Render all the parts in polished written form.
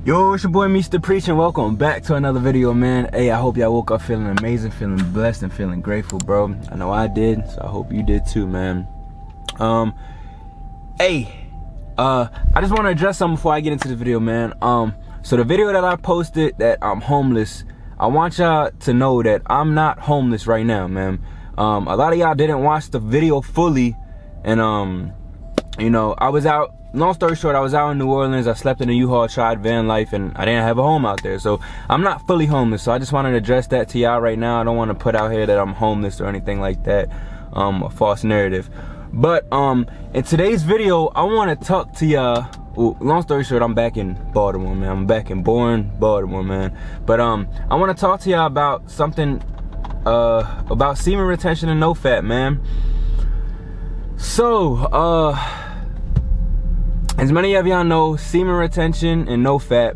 Yo, it's your boy Mr. Preach and welcome back to another video, man. Hey, I hope y'all woke up feeling amazing, feeling blessed, and feeling grateful, bro. I know I did, so I hope you did too, man. I just want to address something before I get into the video, man. So the video that I posted that I'm homeless, I want y'all to know that I'm not homeless right now, man. A lot of y'all didn't watch the video fully, and you know, I was out. Long story short, I was out in New Orleans. I slept in a U-Haul, tried van life, and I didn't have a home out there. So I'm not fully homeless. So I just wanted to address that to y'all right now. I don't want to put out here that I'm homeless or anything like that. A false narrative. But in today's video, I want to talk to y'all. Well, long story short, I'm back in Baltimore, man. I'm back in boring Baltimore, man. But I want to talk to y'all about something about semen retention and nofap, man. So as many of y'all know, semen retention and nofap,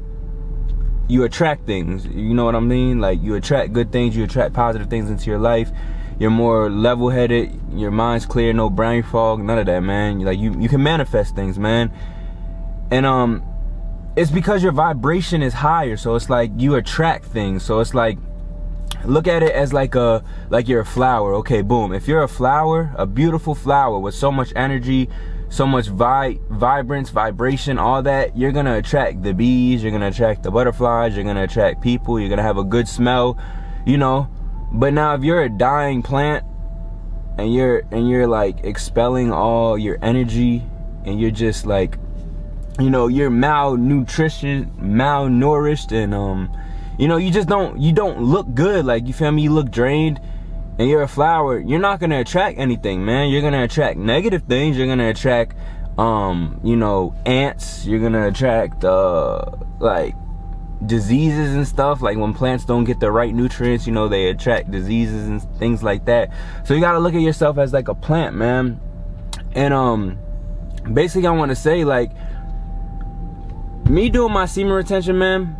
you attract things. You know what I mean? Like, you attract good things, you attract positive things into your life. You're more level-headed, your mind's clear, no brain fog, none of that, man. Like, you can manifest things, man. And it's because your vibration is higher, so it's like you attract things. So it's like, look at it as like you're a flower. Okay, boom. If you're a flower, a beautiful flower with so much energy, so much vibrance, vibration, all that, you're gonna attract the bees, you're gonna attract the butterflies, you're gonna attract people, you're gonna have a good smell, you know. But now if you're a dying plant and you're like expelling all your energy, and you're just like, you know, you're malnourished, and you know, you don't look good. Like, you feel me? You look drained, and you're a flower, you're not gonna attract anything, man. You're gonna attract negative things. You're gonna attract, you know, ants. You're gonna attract, like, diseases and stuff. Like, when plants don't get the right nutrients, you know, they attract diseases and things like that. So you gotta look at yourself as like a plant, man. And basically, I want to say, like, me doing my semen retention, man,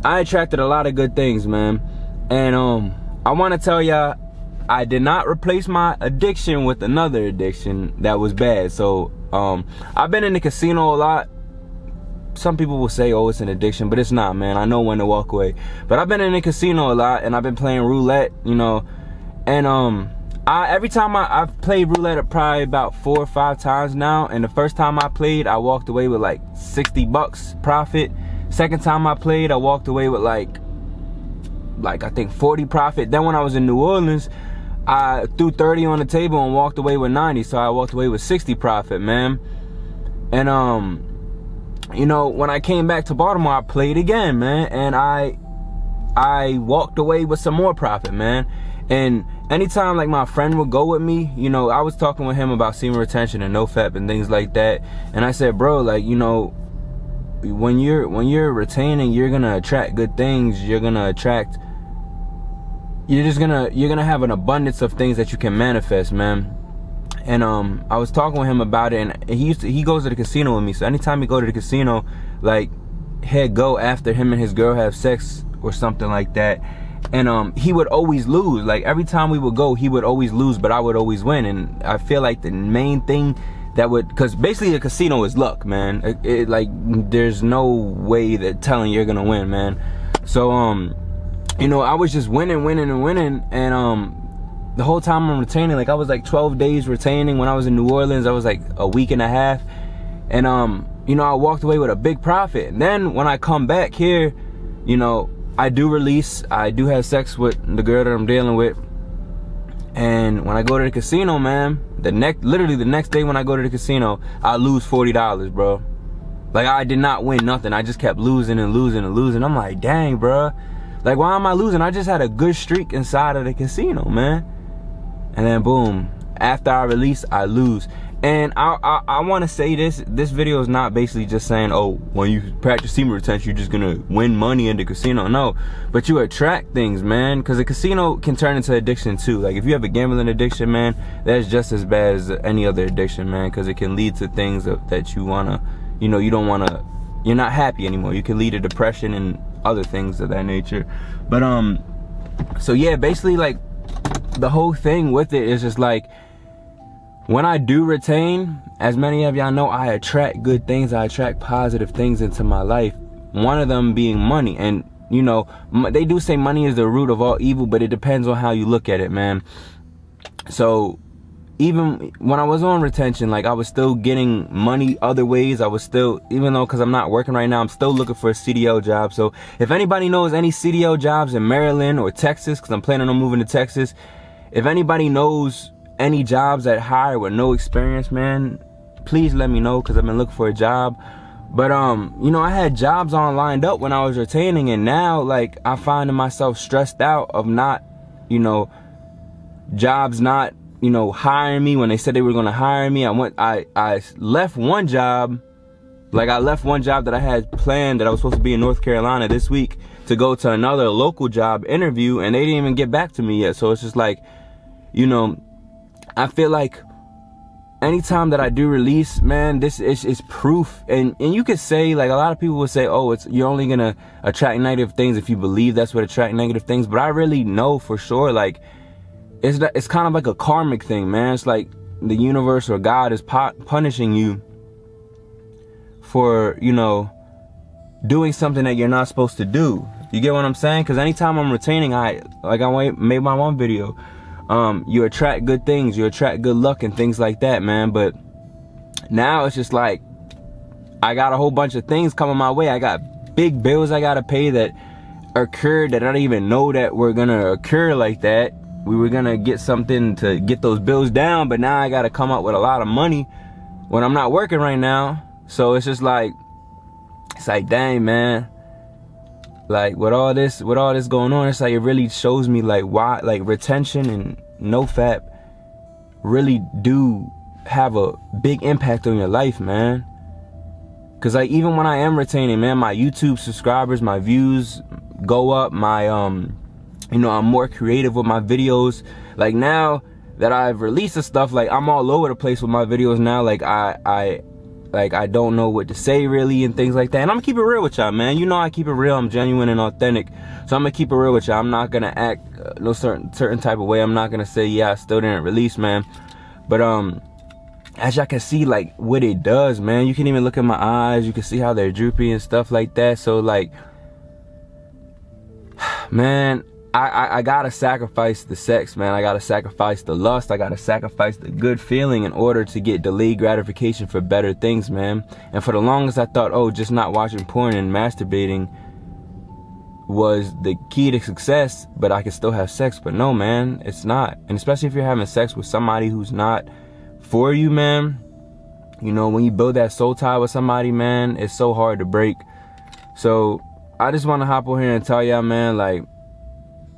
I attracted a lot of good things, man. And I want to tell y'all, I did not replace my addiction with another addiction that was bad. So I've been in the casino a lot. Some people will say, oh, it's an addiction, but it's not, man. I know when to walk away. But I've been in the casino a lot, and I've been playing roulette, you know. And every time I've played roulette probably about 4 or 5 times now. And the first time I played, I walked away with like $60 profit. Second time I played, I walked away with like I think 40 profit. Then when I was in New Orleans, I threw 30 on the table and walked away with 90. So I walked away with 60 profit, man. And you know, when I came back to Baltimore, I played again, man, and I walked away with some more profit, man. And anytime like my friend would go with me, you know, I was talking with him about semen retention and nofap and things like that. And I said, bro, like, you know, when you're retaining, you're gonna attract good things. You're gonna have an abundance of things that you can manifest, man. And I was talking with him about it, and he goes to the casino with me. So anytime he go to the casino, like, he'd go after him and his girl have sex or something like that. And he would always lose. Like, every time we would go, he would always lose, but I would always win. And I feel like the main thing that would, because basically the casino is luck, man. Like, there's no way that telling you're gonna win, man. So you know, I was just winning, and the whole time I'm retaining, like, I was like 12 days retaining. When I was in New Orleans, I was like a week and a half, and you know, I walked away with a big profit. And then when I come back here, you know, I do release, I do have sex with the girl that I'm dealing with. And when I go to the casino, man, literally the next day when I go to the casino, I lose $40, bro. Like, I did not win nothing. I just kept losing and losing and losing. I'm like, dang, bro. Like, why am I losing? I just had a good streak inside of the casino, man. And then boom, after I release, I lose. And I want to say this video is not basically just saying, oh, when you practice semen retention, you're just gonna win money in the casino. No, but you attract things, man, because the casino can turn into addiction too. Like, if you have a gambling addiction, man, that's just as bad as any other addiction, man, because it can lead to things that you wanna, you know, you're not happy anymore. You can lead to depression and other things of that nature. But so yeah, basically, like, the whole thing with it is just like, when I do retain, as many of y'all know, I attract good things. I attract positive things into my life. one of them being money. And you know, they do say money is the root of all evil, but it depends on how you look at it, man. So even when I was on retention, like I was still getting money other ways. I was still, even though, because I'm not working right now, I'm still looking for a CDL job. So if anybody knows any CDL jobs in Maryland or Texas, because I'm planning on moving to Texas, if anybody knows any jobs that hire with no experience, man, please let me know, because I've been looking for a job. But you know, I had jobs on lined up when I was retaining, and now like I find myself stressed out of not, you know, jobs not, you know, hiring me when they said they were going to hire me. I left one job, like I left one job that I had planned, that I was supposed to be in North Carolina this week, to go to another local job interview, and they didn't even get back to me yet. So it's just like, you know, I feel like anytime that I do release, man, this is proof. And you could say, like, a lot of people will say, oh, you're only gonna attract negative things if you believe that's what attract negative things. But I really know for sure, like, it's kind of like a karmic thing, man. It's like the universe or God is punishing you for, you know, doing something that you're not supposed to do. You get what I'm saying? Because anytime I'm retaining, I made my one video, you attract good things, you attract good luck and things like that, man. But now it's just like, I got a whole bunch of things coming my way. I got big bills I gotta pay that occurred that I didn't even know that were gonna occur like that. We were gonna get something to get those bills down, but now I gotta come up with a lot of money when I'm not working right now. So it's just like, it's like, dang, man, like with all this going on, it's like, it really shows me like why, like, retention and nofap really do have a big impact on your life, man. Cause like, even when I am retaining, man, my YouTube subscribers, my views go up, my you know, I'm more creative with my videos. Like, now that I've released the stuff, like, I'm all over the place with my videos now. Like, I don't know what to say really and things like that. And I'm gonna keep it real with y'all, man. You know, I keep it real. I'm genuine and authentic. So I'm gonna keep it real with y'all. I'm not gonna act no certain type of way. I'm not gonna say, yeah, I still didn't release, man. But as y'all can see, like, what it does, man. You can even look at my eyes. You can see how they're droopy and stuff like that. So like, man, I gotta sacrifice the sex, man. I gotta sacrifice the lust. I gotta sacrifice the good feeling in order to get delayed gratification for better things, man. And for the longest, I thought, oh, just not watching porn and masturbating was the key to success, but I can still have sex. But no, man, it's not. And especially if you're having sex with somebody who's not for you, man. You know, when you build that soul tie with somebody, man, it's so hard to break. So I just want to hop on here and tell y'all, man, like,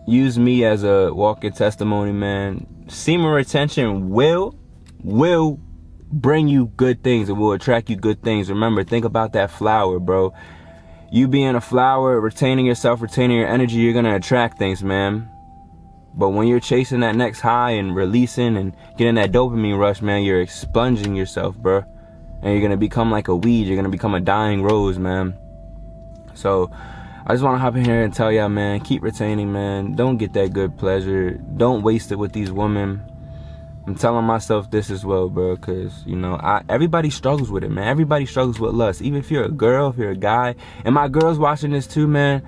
use me as a walking testimony, man. Semen retention will bring you good things. It will attract you good things. Remember, think about that flower, bro. You being a flower, retaining yourself, retaining your energy, you're gonna attract things, man. But when you're chasing that next high and releasing and getting that dopamine rush, man, you're expunging yourself, bro. And you're gonna become like a weed. You're gonna become a dying rose, man. So I just want to hop in here and tell y'all, man, keep retaining, man. Don't get that good pleasure. Don't waste it with these women. I'm telling myself this as well, bro, because, you know, everybody struggles with it, man. Everybody struggles with lust. Even if you're a girl, if you're a guy. And my girls watching this too, man.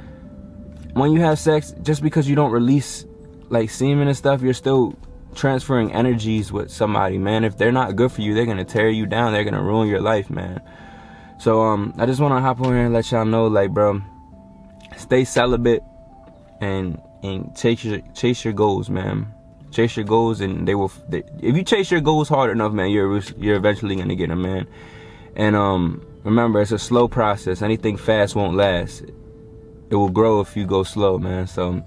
When you have sex, just because you don't release, like, semen and stuff, you're still transferring energies with somebody, man. If they're not good for you, they're going to tear you down. They're going to ruin your life, man. So, I just want to hop on here and let y'all know, like, bro, stay celibate and chase your goals, man. Chase your goals, and if you chase your goals hard enough, man, you're eventually gonna get them, man. And remember, it's a slow process. Anything fast won't last. It will grow if you go slow, man. So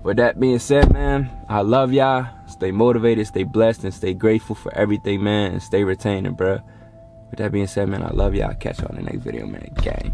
with that being said, man, I love y'all. Stay motivated, stay blessed, and stay grateful for everything, man, and stay retaining, bro. With that being said, man, I love y'all. I'll catch y'all in the next video, man. Gang.